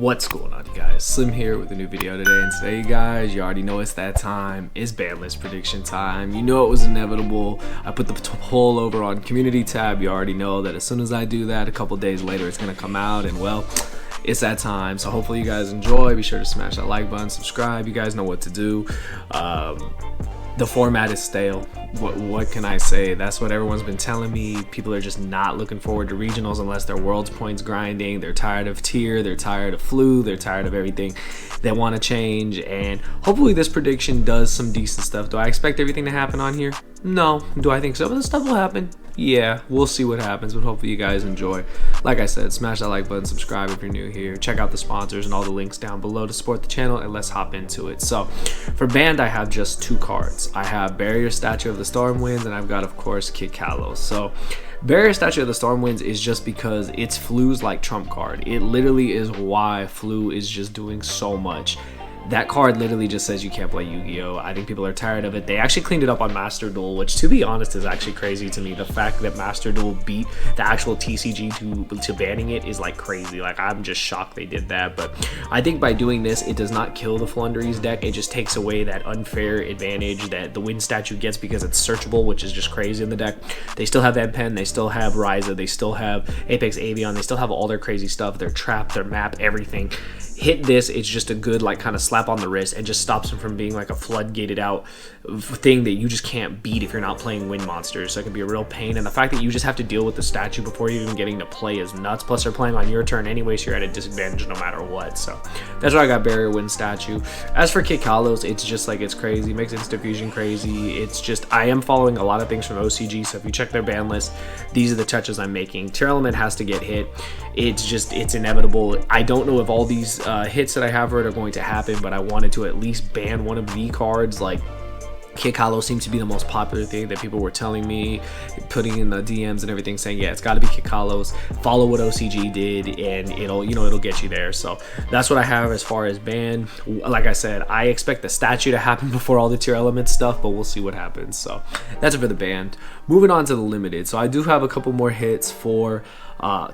What's going on, you guys? Slim here with a new video today, and today, you guys, you already know it's that time. It's BANLIST prediction time. You know it was inevitable. I put the poll over on community tab. You already know that as soon as I do that, a couple days later, it's gonna come out, and well, it's that time. So hopefully you guys enjoy. Be sure to smash that like button, subscribe. You guys know what to do. The format is stale. What can I say? That's what everyone's been telling me. People are just not looking forward to regionals unless they're world's points grinding. They're tired of tier, they're tired of flu, they're tired of everything. They want to change, and hopefully this prediction does some decent stuff. Do I expect everything to happen on here? No. Do I think some of the stuff will happen? Yeah, we'll see what happens, but hopefully you guys enjoy. Like I said, smash that like button, subscribe if you're new here, check out the sponsors and all the links down below to support the channel, and let's hop into it. So for banned, I have just two cards. I have Barrier Statue of the Stormwinds, and I've got, of course, Kit Kalos. So Barrier Statue of the Stormwinds is just because it's Flu's like trump card. It literally is why Flu is just doing so much. That card literally just says you can't play Yu-Gi-Oh! I think people are tired of it. They actually cleaned it up on Master Duel, which, to be honest, is actually crazy to me. The fact that Master Duel beat the actual TCG to banning it is like crazy. Like, I'm just shocked they did that. But I think by doing this, it does not kill the Flunderies deck. It just takes away that unfair advantage that the Wind Statue gets because it's searchable, which is just crazy in the deck. They still have Pen, they still have Ryza, they still have Apex Avion, they still have all their crazy stuff, their trap, their map, everything. Hit this, it's just a good like kind of slap on the wrist and just stops them from being like a floodgated out thing that you just can't beat if you're not playing wind monsters. So it can be a real pain, and the fact that you just have to deal with the statue before you're even getting to play is nuts. Plus they're playing on your turn anyway, so you're at a disadvantage no matter what. So that's why I got Barrier Wind Statue. As for Kit Kalos, it's just like, it's crazy, makes instant fusion crazy. It's just, I am following a lot of things from OCG, so if you check their ban list, these are the touches I'm making. Tier Element has to get hit. It's just, it's inevitable. I don't know if all these hits that I have heard are going to happen, but I wanted to at least ban one of the cards. Like, Kit Kalos seems to be the most popular thing that people were telling me, putting in the DMs and everything, saying, yeah, it's got to be Kit Kalos. Follow what OCG did, and it'll get you there. So that's what I have as far as ban. Like I said, I expect the statue to happen before all the tier element stuff, but we'll see what happens. So that's it for the banned. Moving on to the limited. So I do have a couple more hits for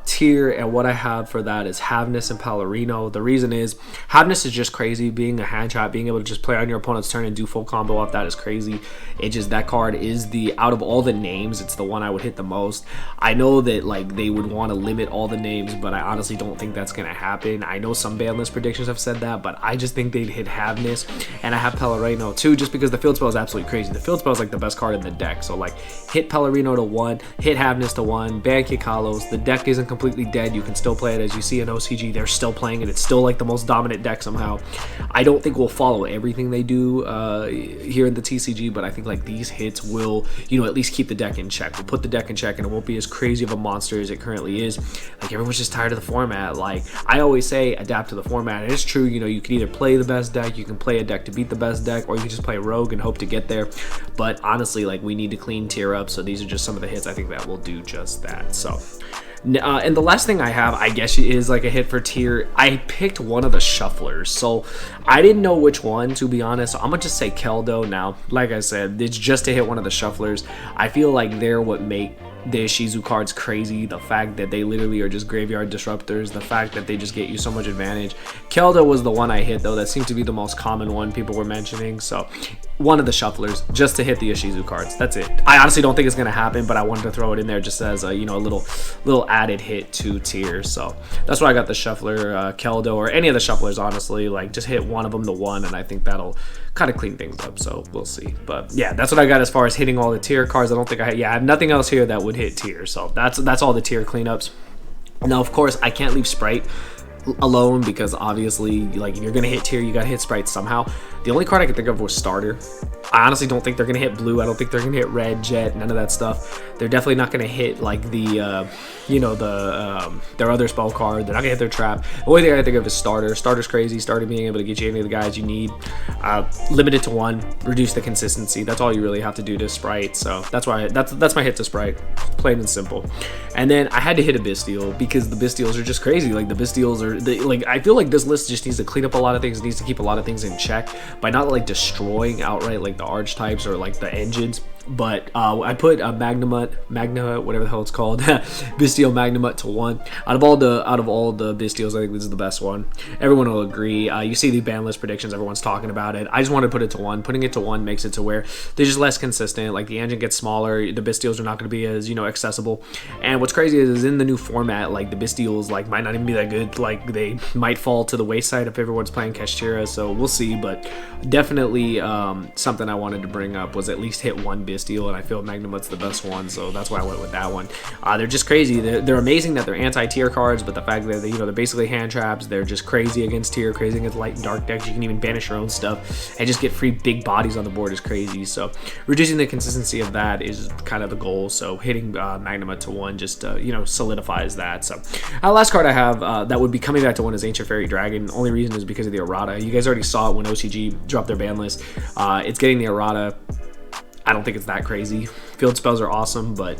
tier, and what I have for that is Havness and Palorino. The reason is Havness is just crazy. Being a hand trap, being able to just play on your opponent's turn and do full combo off that is crazy. It just, that card is the, out of all the names, it's the one I would hit the most. I know that like they would want to limit all the names, but I honestly don't think that's gonna happen. I know some ban list predictions have said that, but I just think they'd hit Havness, and I have Palorino too, just because the field spell is absolutely crazy. The field spell is like the best card in the deck. So like, hit Palorino to 1, hit Havness to 1, ban Kit Kalos. The deck isn't completely dead. You can still play it. As you see in OCG, they're still playing it. It's still like the most dominant deck somehow. I don't think we'll follow everything they do here in the TCG, but I think like these hits will, at least keep the deck in check. We'll put the deck in check, and it won't be as crazy of a monster as it currently is. Like, everyone's just tired of the format. Like, I always say, adapt to the format. And it's true, you can either play the best deck, you can play a deck to beat the best deck, or you can just play rogue and hope to get there. But honestly, like, we need to clean tier up, so these are just some of the hits I think that will do just that. So and the last thing I have, I guess, is like a hit for tier. I picked one of the shufflers, so I didn't know which one, to be honest. So I'm gonna just say Keldo now. Like I said, it's just to hit one of the shufflers. I feel like they're what make the Shizu cards crazy. The fact that they literally are just graveyard disruptors, the fact that they just get you so much advantage. Keldo was the one I hit, though. That seemed to be the most common one people were mentioning. So one of the shufflers, just to hit the Ishizu cards. That's it. I honestly don't think it's gonna happen, but I wanted to throw it in there just as a, a little added hit to tier. So that's why I got the shuffler, Keldo, or any of the shufflers, honestly. Like, just hit one of them to 1, and I think that'll kind of clean things up. So we'll see. But yeah, that's what I got as far as hitting all the tier cards. I don't think I have nothing else here that would hit tier. So that's all the tier cleanups. Now, of course, I can't leave Sprite alone, because obviously, like, if you're gonna hit tier, you gotta hit Sprite somehow. The only card I could think of was Starter. I honestly don't think they're gonna hit blue. I don't think they're gonna hit red, jet, none of that stuff. They're definitely not gonna hit like the their other spell card. They're not gonna hit their trap. The only thing I think of is Starter. Starter's crazy. Starter being able to get you any of the guys you need. Limit it to 1. Reduce the consistency. That's all you really have to do to Sprite. So that's why that's my hit to Sprite. Plain and simple. And then I had to hit a Bestial, because the Bestials are just crazy. Like, the Bestials are like, I feel like this list just needs to clean up a lot of things. It needs to keep a lot of things in check by not like destroying outright like the archetypes or like the engines. But I put a Magna, whatever the hell it's called, Bestial Magnamut to 1. Out of all the Bestials, I think this is the best one. Everyone will agree. You see the ban list predictions, everyone's talking about it. I just want to put it to 1. Putting it to 1 makes it to where they're just less consistent. Like the engine gets smaller, the Bestials are not going to be as, you know, accessible. And what's crazy is in the new format, like the Bestials like might not even be that good. Like they might fall to the wayside if everyone's playing Kashtira. So we'll see. But definitely something I wanted to bring up was at least hit 1 Bestial, and I feel Magnamut's the best one, so that's why I went with that one. They're just crazy. They're amazing that they're anti-tier cards, but the fact that they're basically hand traps, they're just crazy against tier, crazy against light and dark decks. You can even banish your own stuff and just get free big bodies on the board is crazy. So reducing the consistency of that is kind of the goal. So hitting Magnamut to 1 just solidifies that. So last card I have that would be coming back to 1 is Ancient Fairy Dragon. The only reason is because of the errata. You guys already saw it when OCG dropped their ban list. It's getting the errata. I don't think it's that crazy. Field spells are awesome, but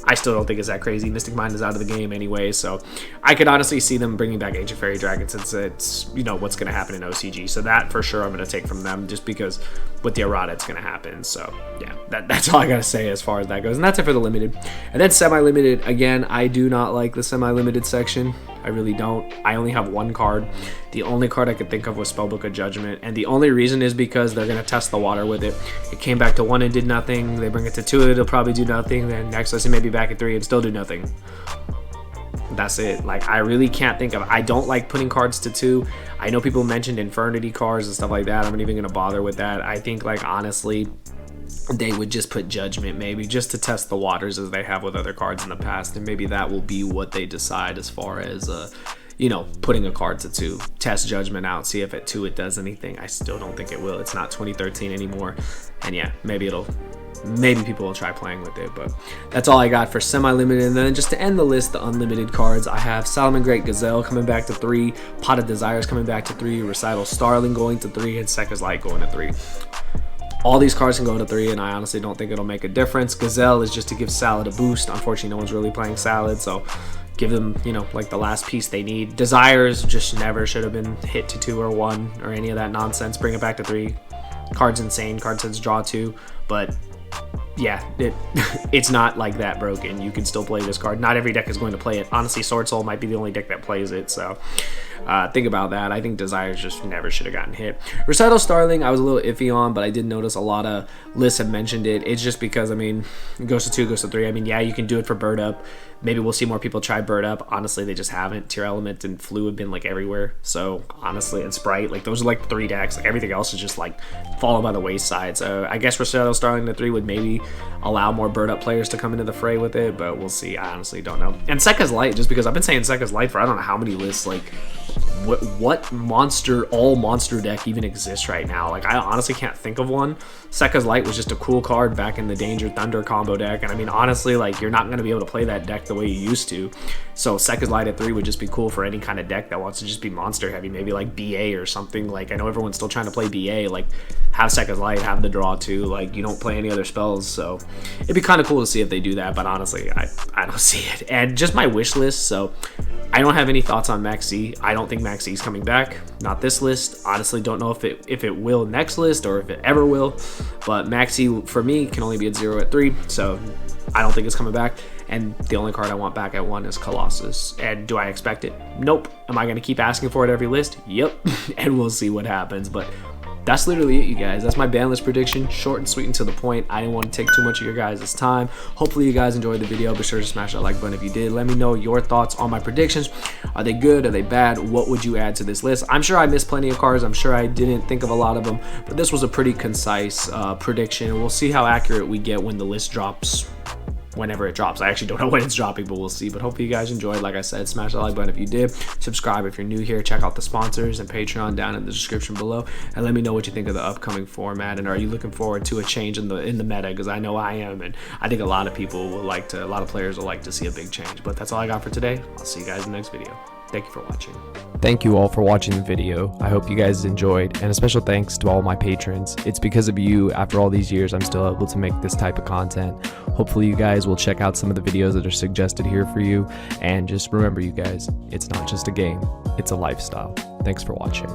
I still don't think it's that crazy. Mystic Mind is out of the game anyway, so I could honestly see them bringing back Ancient Fairy Dragon since it's, what's going to happen in OCG. So that for sure I'm going to take from them just because with the errata it's going to happen. So yeah, that's all I got to say as far as that goes. And that's it for the limited. And then semi-limited, again, I do not like the semi-limited section. I really don't. I only have 1 card. The only card I could think of was Spellbook of Judgment, and the only reason is because they're going to test the water with it. It came back to 1 and did nothing. They bring it to 2, it'll probably do nothing. Then next lesson maybe back at 3 and still do nothing. That's it. Like, I really can't think of. I don't like putting cards to 2. I know people mentioned Infernity cards and stuff like that. I'm not even going to bother with that. I think, like, honestly, they would just put Judgment maybe just to test the waters as they have with other cards in the past, and maybe that will be what they decide as far as putting a card to 2. Test Judgment out, see if at 2 it does anything. I still don't think it will. It's not 2013 anymore, and yeah, maybe people will try playing with it. But that's all I got for semi-limited. And then just to end the list, the unlimited cards, I have Salamangreat Gazelle coming back to 3, Pot of Desires coming back to 3, Recital Starling going to 3, and Sekka's Light going to 3. All these cards can go to 3, and I honestly don't think it'll make a difference. Gazelle is just to give Salad a boost. Unfortunately, no one's really playing Salad, so give them, like the last piece they need. Desires just never should have been hit to 2 or 1 or any of that nonsense. Bring it back to 3. Card's insane. Card says draw 2, but yeah, it's not like that broken. You can still play this card. Not every deck is going to play it. Honestly, Sword Soul might be the only deck that plays it, so think about that. I think Desires just never should have gotten hit. Recital Starling, I was a little iffy on, but I did notice a lot of lists have mentioned it. It's just because, it goes to 2, goes to 3. Yeah, you can do it for Bird Up. Maybe we'll see more people try Bird Up. Honestly, they just haven't. Tear Element and Flu have been like everywhere. So honestly, and Sprite, like those are like 3 decks. Like everything else is just like falling by the wayside. So I guess Recital Starling to 3 would maybe allow more Bird Up players to come into the fray with it, but we'll see. I honestly don't know. And Sekka's Light, just because I've been saying Sekka's Light for I don't know how many lists. Like what monster deck even exists right now? Like I honestly can't think of one. Sekka's Light was just a cool card back in the Danger Thunder combo deck, and honestly, like you're not going to be able to play that deck the way you used to. So Sekka's Light at 3 would just be cool for any kind of deck that wants to just be monster heavy, maybe like BA or something. Like I know everyone's still trying to play BA, like have Sekka's Light, have the draw too. Like you don't play any other spells, so it'd be kind of cool to see if they do that, but honestly I don't see it. And just my wish list, so I don't have any thoughts on Maxi. I don't think Maxi's coming back. Not this list. Honestly, don't know if it will next list or if it ever will. But Maxi for me can only be at 0 at 3, so I don't think it's coming back. And the only card I want back at 1 is Colossus. And do I expect it? Nope. Am I going to keep asking for it every list? Yep. And we'll see what happens. But that's literally it, you guys. That's my ban list prediction. Short and sweet and to the point. I didn't want to take too much of your guys' time. Hopefully you guys enjoyed the video. Be sure to smash that like button if you did. Let me know your thoughts on my predictions. Are they good? Are they bad? What would you add to this list? I'm sure I missed plenty of cards. I'm sure I didn't think of a lot of them. But this was a pretty concise prediction. We'll see how accurate we get when the list drops. Whenever it drops. I actually don't know when it's dropping, but we'll see. But hopefully you guys enjoyed. Like I said, smash that like button if you did. Subscribe if you're new here. Check out the sponsors and Patreon down in the description below, and let me know what you think of the upcoming format. And are you looking forward to a change in the meta? Because I know I am, and I think a lot of people will like to. A lot of players will like to see a big change. But that's all I got for today. I'll see you guys in the next video. Thank you for watching. Thank you all for watching the video. I hope you guys enjoyed, and a special thanks to all my patrons. It's because of you, after all these years, I'm still able to make this type of content. Hopefully you guys will check out some of the videos that are suggested here for you, and just remember, you guys, it's not just a game, it's a lifestyle. Thanks for watching.